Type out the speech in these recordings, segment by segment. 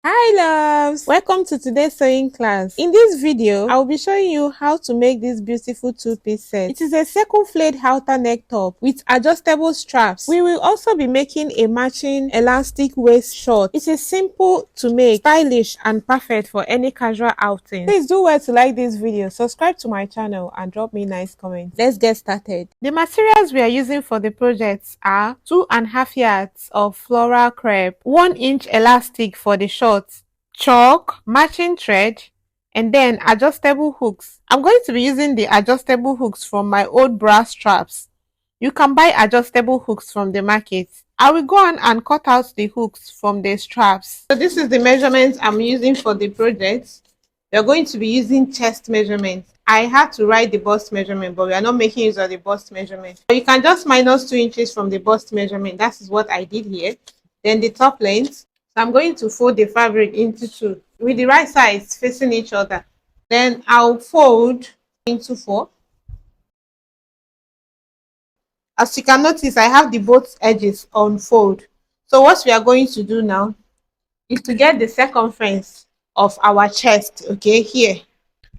Hi loves, welcome to today's sewing class. In this video I will be showing you how to make this beautiful two-piece set. It is a circle flayed halter neck top with adjustable straps. We will also be making a matching elastic waist short. It is simple to make, stylish and perfect for any casual outing. Please do well to like this video, subscribe to my channel and drop me nice comments. Let's get started. The materials we are using for the projects are 2.5 yards of floral crepe, 1 inch elastic for the short, chalk, matching thread, and then adjustable hooks. I'm going to be using the adjustable hooks from my old bra straps. You can buy adjustable hooks from the market. I will go on and cut out the hooks from the straps. So this is the measurements I'm using for the project. We're going to be using chest measurements. I had to write the bust measurement, but we are not making use of the bust measurement. So you can just minus 2 inches from the bust measurement. That is what I did here. Then the top length. So I'm going to fold the fabric into 2 with the right sides facing each other. Then I'll fold into 4. As you can notice, I have the both edges on fold. So what we are going to do now is to get the circumference of our chest, okay, here.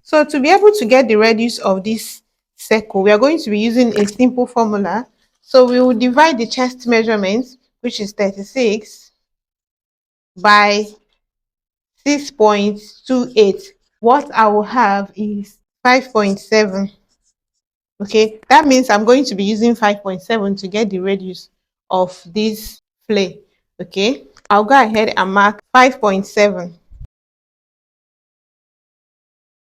So to be able to get the radius of this circle, we are going to be using a simple formula. So we will divide the chest measurements, which is 36, by 6.28. What I will have is 5.7. Okay, that means I'm going to be using 5.7 to get the radius of this flare. Okay, I'll go ahead and mark 5.7.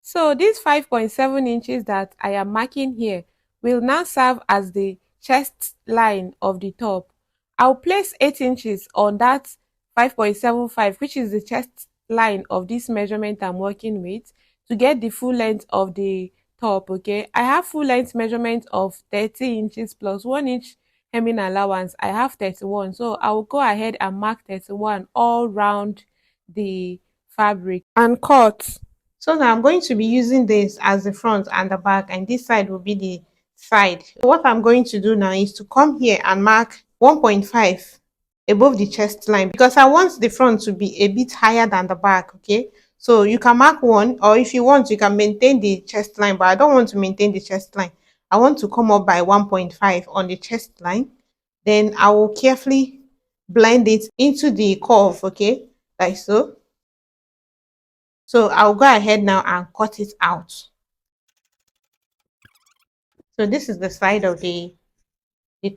So these 5.7 inches that I am marking here will now serve as the chest line of the top. I'll place 8 inches on that 5.75, which is the chest line of this measurement I'm working with, to get the full length of the top. Okay, I have full length measurement of 30 inches plus 1 inch hemming allowance. I have 31, so I will go ahead and mark 31 all round the fabric and cut. So now I'm going to be using this as the front and the back, and this side will be the side. So what I'm going to do now is to come here and mark 1.5 above the chest line, because I want the front to be a bit higher than the back. Okay, so you can mark 1, or if you want you can maintain the chest line, but I don't want to maintain the chest line. I want to come up by 1.5 on the chest line. Then I will carefully blend it into the curve, okay, like so. So I'll go ahead now and cut it out. So this is the side of the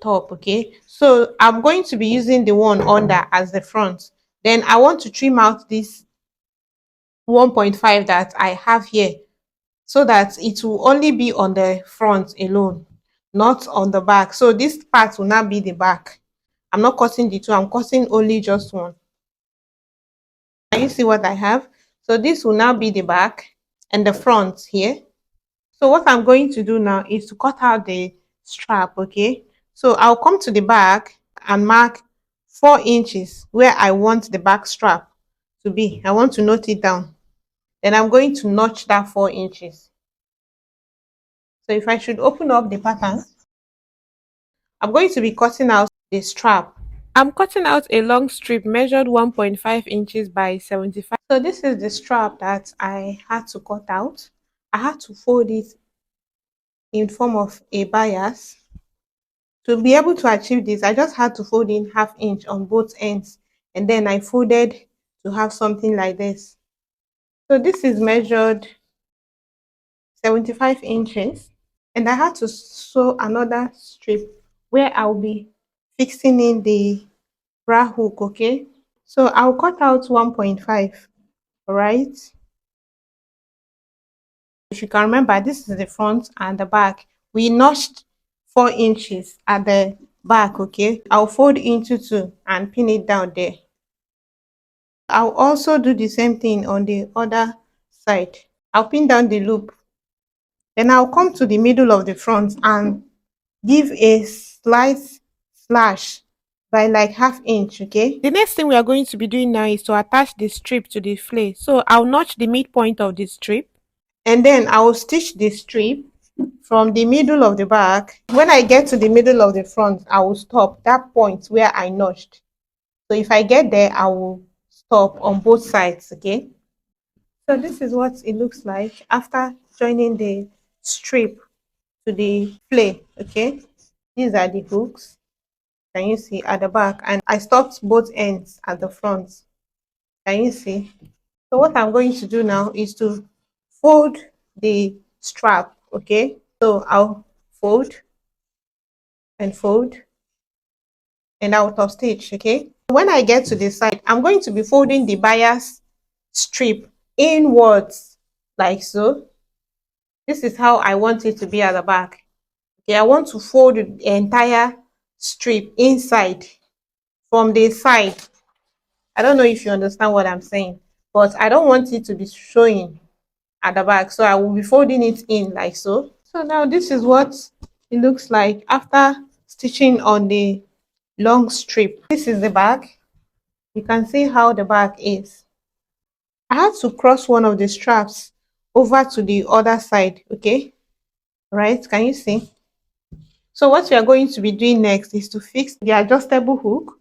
top. Okay, so I'm going to be using the one under as the front. Then I want to trim out this 1.5 that I have here, so that it will only be on the front alone, not on the back. So this part will not be the back. I'm not cutting the two, I'm cutting only just one. Can you see what I have? So this will now be the back and the front here. So what I'm going to do now is to cut out the strap. Okay, so I'll come to the back and mark 4 inches where I want the back strap to be. I want to note it down. Then I'm going to notch that 4 inches. So if I should open up the pattern, I'm going to be cutting out the strap. I'm cutting out a long strip measured 1.5 inches by 75. So this is the strap that I had to cut out. I had to fold it in form of a bias. To be able to achieve this, I just had to fold in 1/2 inch on both ends, and then I folded to have something like this. So this is measured 75 inches, and I had to sew another strip where I'll be fixing in the bra hook. Okay, so I'll cut out 1.5. all right, if you can remember, this is the front and the back. We notched 4 inches at the back. Okay, I'll fold into 2 and pin it down there. I'll also do the same thing on the other side. I'll pin down the loop. Then I'll come to the middle of the front and give a slight slash by like 1/2 inch. Okay, the next thing we are going to be doing now is to attach the strip to the flare. So I'll notch the midpoint of the strip, and then I will stitch the strip from the middle of the back. When I get to the middle of the front, I will stop that point where I notched. So if I get there, I will top on both sides. Okay, so this is what it looks like after joining the strip to the flay. Okay, these are the hooks. Can you see at the back? And I stopped both ends at the front. Can you see? So what I'm going to do now is to fold the strap. Okay, so I'll fold and fold and out of stitch. Okay, when I get to the side, I'm going to be folding the bias strip inwards like so. This is how I want it to be at the back. Okay, I want to fold the entire strip inside from the side. I don't know if you understand what I'm saying, but I don't want it to be showing at the back, so I will be folding it in like so. So now this is what it looks like after stitching on the long strip. This is the back. You can see how the back is. I had to cross one of the straps over to the other side. Okay, right? Can you see? So what we are going to be doing next is to fix the adjustable hook.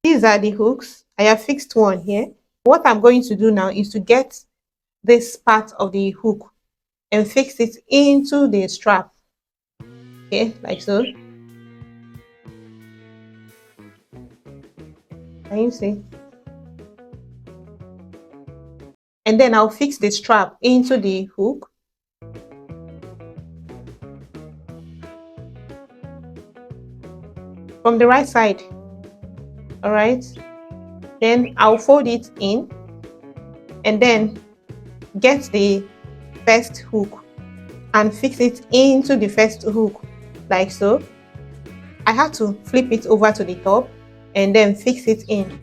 These are the hooks. I have fixed one here. What I'm going to do now is to get this part of the hook and fix it into the strap. Okay, like so. Can you see? And then I'll fix the strap into the hook. From the right side. All right. Then I'll fold it in and then get the first hook and fix it into the first hook like so. I have to flip it over to the top and then fix it in.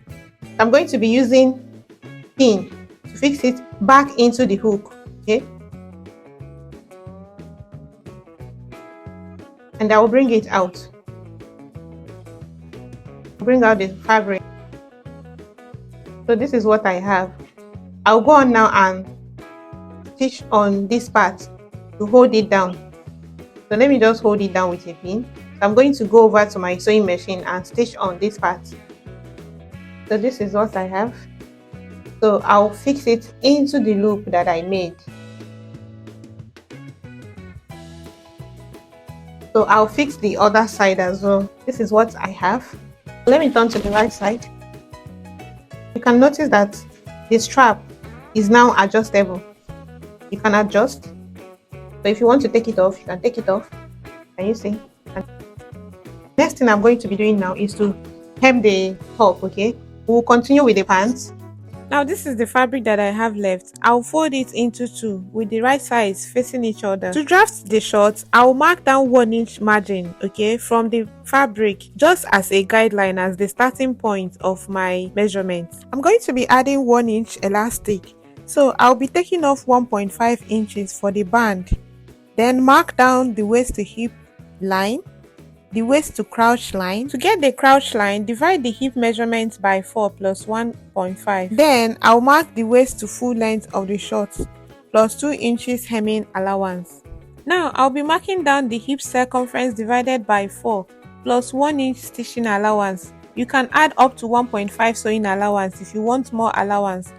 I'm going to be using pin to fix it back into the hook. Okay, and I will bring it out. Bring out the fabric. So this is what I have. I'll go on now and stitch on this part to hold it down. So let me just hold it down with a pin. So I'm going to go over to my sewing machine and stitch on this part. So this is what I have. So I'll fix it into the loop that I made. So I'll fix the other side as well. This is what I have. Let me turn to the right side. You can notice that the strap is now adjustable. You can adjust. So if you want to take it off, you can take it off. Can you see? And next thing I'm going to be doing now is to hem the top. Okay, we'll continue with the pants. Now this is the fabric that I have left. I'll fold it into two with the right sides facing each other. To draft the shorts, I'll mark down 1 inch margin, okay, from the fabric just as a guideline, as the starting point of my measurements. I'm going to be adding 1 inch elastic, so I'll be taking off 1.5 inches for the band. Then mark down the waist to hip line, the waist to crouch line. To get the crouch line, divide the hip measurement by 4 plus 1.5. Then I'll mark the waist to full length of the shorts plus 2 inches hemming allowance. Now I'll be marking down the hip circumference divided by 4 plus 1 inch stitching allowance. You can add up to 1.5 sewing allowance if you want more allowance.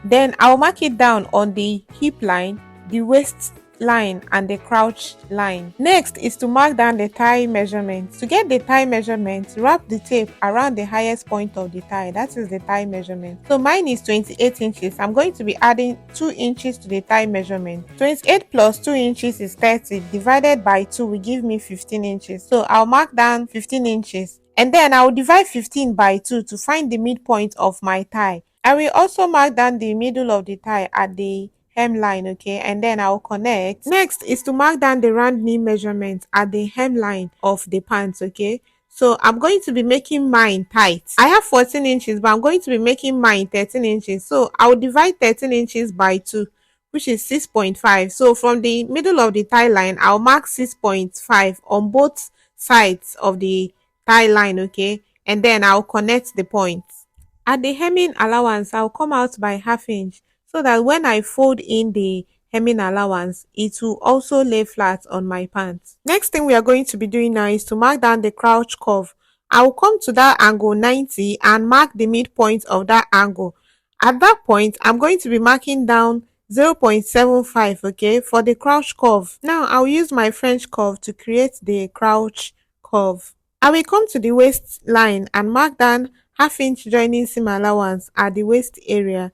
Then I'll mark it down on the hip line, the waist line and the crouch line. Next is to mark down the thigh measurement. To get the thigh measurement, wrap the tape around the highest point of the thigh. That is the thigh measurement. So mine is 28 inches. I'm going to be adding 2 inches to the thigh measurement. 28 plus 2 inches is 30. Divided by 2 will give me 15 inches. So I'll mark down 15 inches. And then I'll divide 15 by 2 to find the midpoint of my thigh. I will also mark down the middle of the thigh at the hemline, okay, and then I'll connect. Next is to mark down the round knee measurement at the hemline of the pants, okay. So I'm going to be making mine tight. I have 14 inches, but I'm going to be making mine 13 inches. So I'll divide 13 inches by 2, which is 6.5. So from the middle of the thigh line, I'll mark 6.5 on both sides of the thigh line, okay, and then I'll connect the points. At the hemming allowance, I'll come out by ½ inch, so that when I fold in the hemming allowance, it will also lay flat on my pants. Next thing we are going to be doing now is to mark down the crouch curve. I will come to that angle 90 and mark the midpoint of that angle At that point, I'm going to be marking down 0.75, okay, for the crouch curve. Now I'll use my French curve to create the crouch curve. I will come to the waistline and mark down half-inch joining seam allowance at the waist area.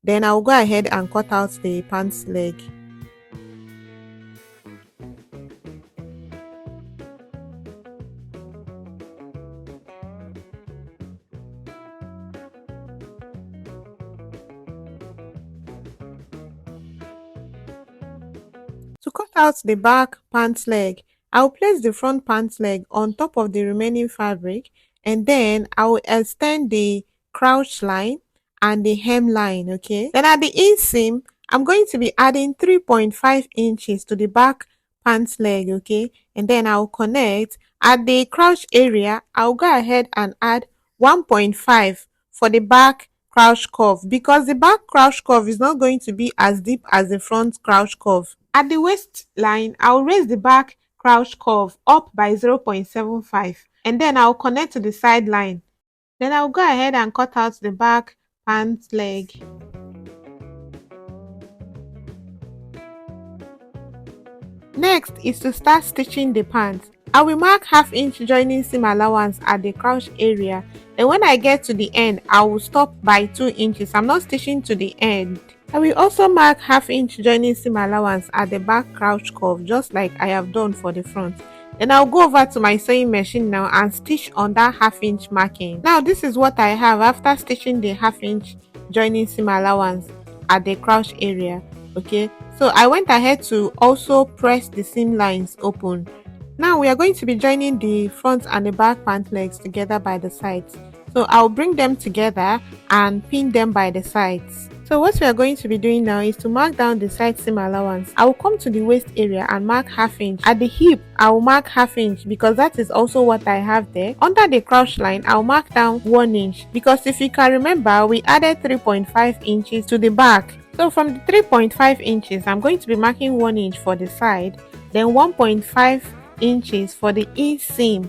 Then I'll go ahead and cut out the pants leg. To cut out the back pant leg, I'll place the front pant leg on top of the remaining fabric, and then I'll extend the crouch line and the hem line, okay? Then at the inseam, I'm going to be adding 3.5 inches to the back pant leg, okay? And then I'll connect. At the crouch area, I'll go ahead and add 1.5 for the back crouch curve, because the back crouch curve is not going to be as deep as the front crouch curve. At the waistline, I'll raise the back crouch curve up by 0.75, and then I'll connect to the side line. Then I'll go ahead and cut out the back pant leg. Next is to start stitching the pants. I will mark half-inch joining seam allowance at the crouch area. Then when I get to the end, I will stop by 2 inches. I'm not stitching to the end. I will also mark half-inch joining seam allowance at the back crouch curve, just like I have done for the front. Then I'll go over to my sewing machine now and stitch on that half-inch marking. Now this is what I have after stitching the half-inch joining seam allowance at the crouch area. Okay, so I went ahead to also press the seam lines open. Now we are going to be joining the front and the back pant legs together by the sides. So I'll bring them together and pin them by the sides. So what we are going to be doing now is to mark down the side seam allowance. I will come to the waist area and mark half-inch. At the hip, I will mark half-inch because that is also what I have there. Under the crouch line, I'll mark down 1 inch because if you can remember, we added 3.5 inches to the back. So from the 3.5 inches, I'm going to be marking 1 inch for the side, then 1.5 inches for the inseam,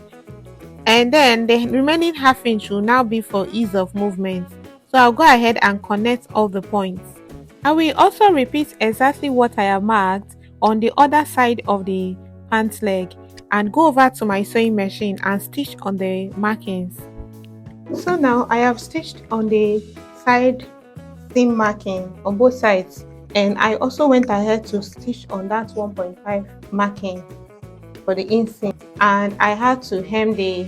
and then the remaining half-inch will now be for ease of movement. So I'll go ahead and connect all the points. I will also repeat exactly what I have marked on the other side of the pant leg and go over to my sewing machine and stitch on the markings. So now I have stitched on the side seam marking on both sides, and I also went ahead to stitch on that 1.5 marking for the inseam, and I had to hem the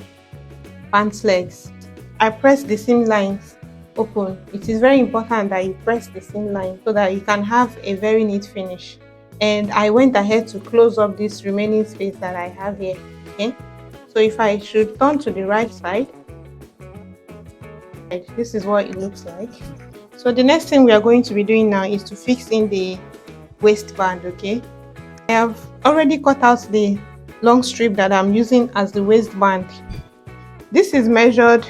pant legs. I pressed the seam lines open. It is very important that you press the seam line so that you can have a very neat finish. And I went ahead to close up this remaining space that I have here. Okay, so if I should turn to the right side, this is what it looks like. So the next thing we are going to be doing now is to fix in the waistband. Okay, I have already cut out the long strip that I'm using as the waistband. This is measured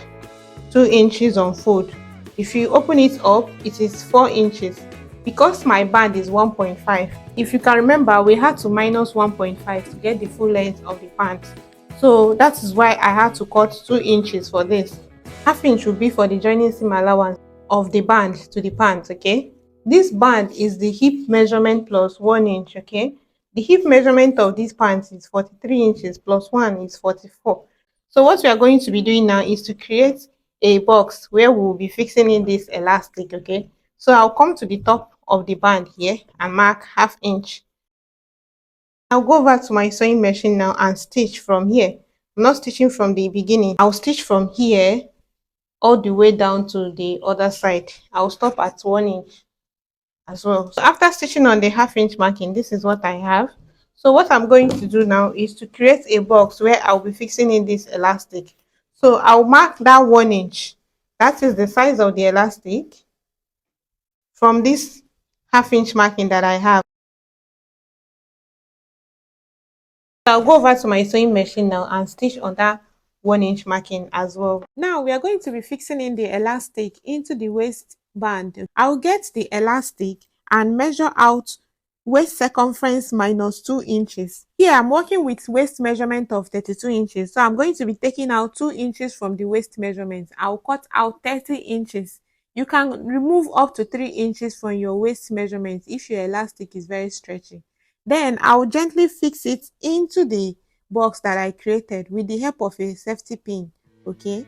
2 inches on fold. If you open it up, it is 4 inches. Because my band is 1.5, if you can remember, we had to minus 1.5 to get the full length of the pant. So that is why I had to cut 2 inches for this. Half-inch will be for the joining seam allowance of the band to the pant. Okay, this band is the hip measurement plus 1 inch. Okay, the hip measurement of this pant is 43 inches plus 1 is 44. So what we are going to be doing now is to create a box where we will be fixing in this elastic. Okay, so I'll come to the top of the band here and mark half-inch. I'll go over to my sewing machine now and stitch from here. I'm not stitching from the beginning. I'll stitch from here all the way down to the other side. I'll stop at 1 inch as well. So after stitching on the half-inch marking, this is what I have. So what I'm going to do now is to create a box where I'll be fixing in this elastic. So I'll mark that 1 inch. That is the size of the elastic from this half-inch marking that I have. I'll go over to my sewing machine now and stitch on that 1 inch marking as well. Now we are going to be fixing in the elastic into the waistband. I'll get the elastic and measure out waist circumference minus 2 inches. Here I'm working with waist measurement of 32 inches. So I'm going to be taking out 2 inches from the waist measurement. I'll cut out 30 inches You can remove up to 3 inches from your waist measurement if your elastic is very stretchy. Then I'll gently fix it into the box that I created with the help of a safety pin. Okay.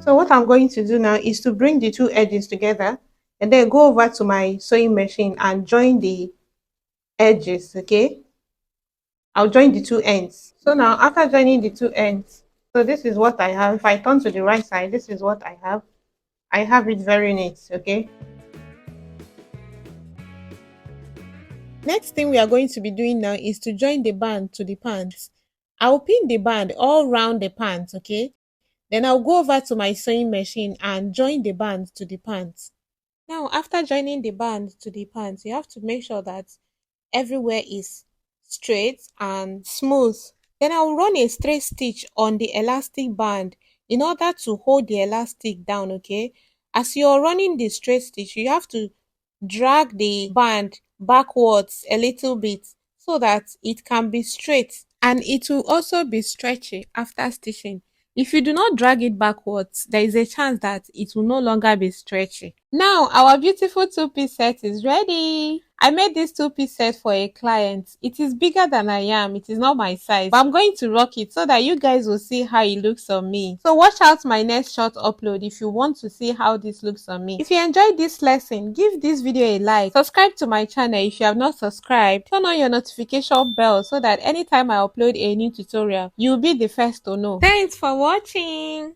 So what I'm going to do now is to bring the two edges together and then go over to my sewing machine and join the edges. Okay. I'll join the two ends. So now after joining the two ends, so this is what I have. If I turn to the right side, this is what I have. I have it very neat. Okay. Next thing we are going to be doing now is to join the band to the pants. I'll pin the band all round the pants. Okay. Then I'll go over to my sewing machine and join the band to the pants. Now, after joining the band to the pants, you have to make sure that everywhere is straight and smooth. Then I'll run a straight stitch on the elastic band in order to hold the elastic down, okay? As you're running the straight stitch, you have to drag the band backwards a little bit so that it can be straight and it will also be stretchy after stitching. If you do not drag it backwards, there is a chance that it will no longer be stretchy. Now, our beautiful two-piece set is ready. I made this two-piece set for a client. It is bigger than I am. It is not my size, but I'm going to rock it so that you guys will see how it looks on me. So watch out my next short upload if you want to see how this looks on me. If you enjoyed this lesson, give this video a like. Subscribe to my channel if you have not subscribed. Turn on your notification bell so that anytime I upload a new tutorial, you'll be the first to know. Thanks for watching.